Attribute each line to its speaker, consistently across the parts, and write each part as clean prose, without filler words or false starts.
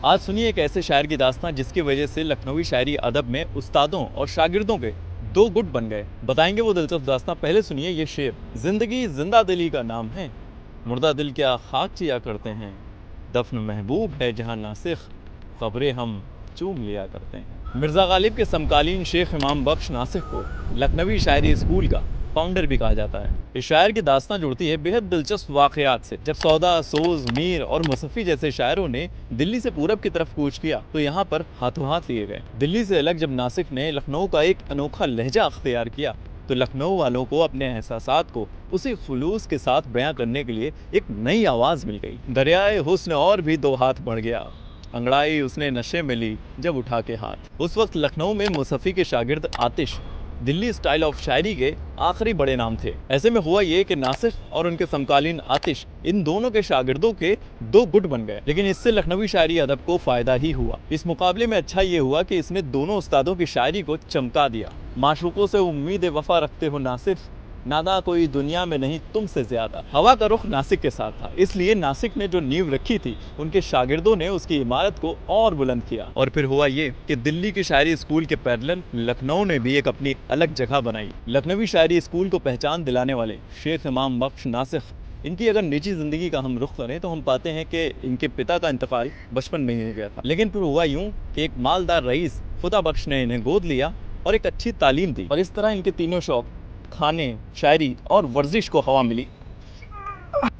Speaker 1: आज सुनिए एक ऐसे शायर की दास्तां जिसकी वजह से लखनवी शायरी अदब में उस्तादों और शागिर्दों के दो गुट बन गए। बताएंगे वो दिलचस्प दास्तां। पहले सुनिए ये शेर। जिंदगी जिंदा दिली का नाम है, मुर्दा दिल क्या खाक चिया करते हैं। दफन महबूब है जहां नासिख, खबरें हम चूम लिया करते हैं। मिर्ज़ा गालिब के समकालीन शेख इमाम बख्श नासिख को लखनवी शायरी स्कूल का फाउंडर भी कहा जाता है। इस शायर की दास्तां जुड़ती है बेहद दिलचस्प वाक़यात से। जब सौदा, सोज, मीर और मुसफ़ी जैसे शायरों ने दिल्ली से पूरब की तरफ कूच किया तो यहाँ पर हाथों हाथ लिए गए। दिल्ली से अलग जब नासिक ने लखनऊ का एक अनोखा लहजा अख्तियार किया तो लखनऊ वालों को अपने एहसासात को उसी खुलूस के साथ बयां करने के लिए एक नई आवाज़ मिल गई। दरियाए हुस्न और भी दो हाथ बढ़ गया, अंगड़ाई उसने नशे में ली जब उठा के हाथ। उस वक्त लखनऊ में मुसफ़ी के शागिर्द आतिश दिल्ली स्टाइल ऑफ शायरी के आखिरी बड़े नाम थे। ऐसे में हुआ ये कि नासिर और उनके समकालीन आतिश इन दोनों के शागिर्दों के दो गुट बन गए। लेकिन इससे लखनवी शायरी अदब को फायदा ही हुआ। इस मुकाबले में अच्छा ये हुआ कि इसने दोनों उस्तादों की शायरी को चमका दिया। माशूकों से उम्मीद वफा रखते हो नासिर, नादा कोई दुनिया में नहीं तुमसे ज्यादा। हवा का रुख नासिक के साथ था, इसलिए नासिक ने जो नींव रखी थी उनके शागिर्दों ने उसकी इमारत को और बुलंद किया। और फिर हुआ ये कि दिल्ली की शायरी स्कूल के पैरेलल लखनऊ ने भी एक अपनी अलग जगह बनाई। लखनवी शायरी स्कूल को पहचान दिलाने वाले शेख इमाम बख्श नासिक, इनकी अगर निजी जिंदगी का हम रुख करें तो हम पाते हैं कि इनके पिता का इंतकाल बचपन में ही हो गया था। लेकिन फिर हुआ यूं कि एक मालदार रईस खुदा बख्श ने इन्हें गोद लिया और एक अच्छी तालीम दी, और इस तरह इनके तीनों शौक खाने, शायरी और वर्जिश को हवा मिली।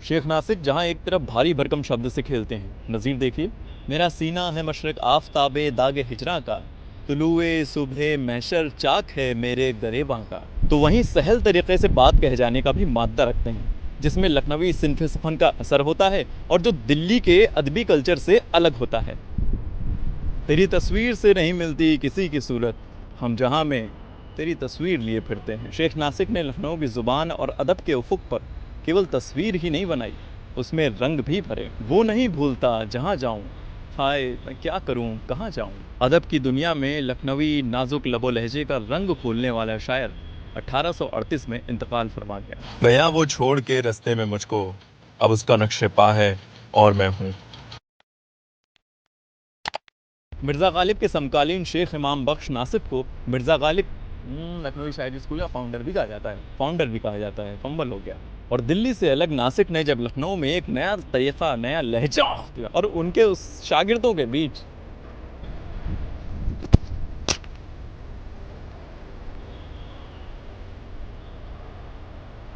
Speaker 1: शेख नासिक जहाँ एक तरफ भारी भरकम शब्द से खेलते हैं, नज़ीर देखिए, मेरा सीना है मशरक आफताबे दागे हिजरा का, तुलुए सुबह महशर चाक है मेरे गरेबां का, तो वहीं सहल तरीके से बात कह जाने का भी मादा रखते हैं जिसमें लखनवी सिनफ सफन का असर होता है और जो दिल्ली के अदबी कल्चर से अलग होता है। तेरी तस्वीर से नहीं मिलती किसी की सूरत, हम जहाँ में तेरी तस्वीर लिए फिरते हैं। शेख नासिक ने लखनऊ की ज़ुबान और अदब के उफुक पर केवल तस्वीर ही नहीं बनाई, उसमें रंग भी भरे। वो नहीं भूलता जहाँ जाऊँ, हाय मैं क्या करूँ कहाँ जाऊँ। अदब की दुनिया में लखनवी नाजुक लबो लहजे का रंग खोलने वाला शायर 1838 में इंतकाल फरमा
Speaker 2: गया वो छोड़ के रास्ते में मुझको, अब उसका नक्शे पा है और मैं हूँ।
Speaker 1: मिर्ज़ा गालिब के समकालीन शेख इमाम बख्श नासिक को मिर्ज़ा गालिब लखनवी शायरी स्कूल का फाउंडर भी कहा जाता है, फंबल हो गया। और दिल्ली से अलग नासिक ने जब लखनऊ में एक नया तरीक़ा, नया लहजा और उनके उस शागिर्दों के बीच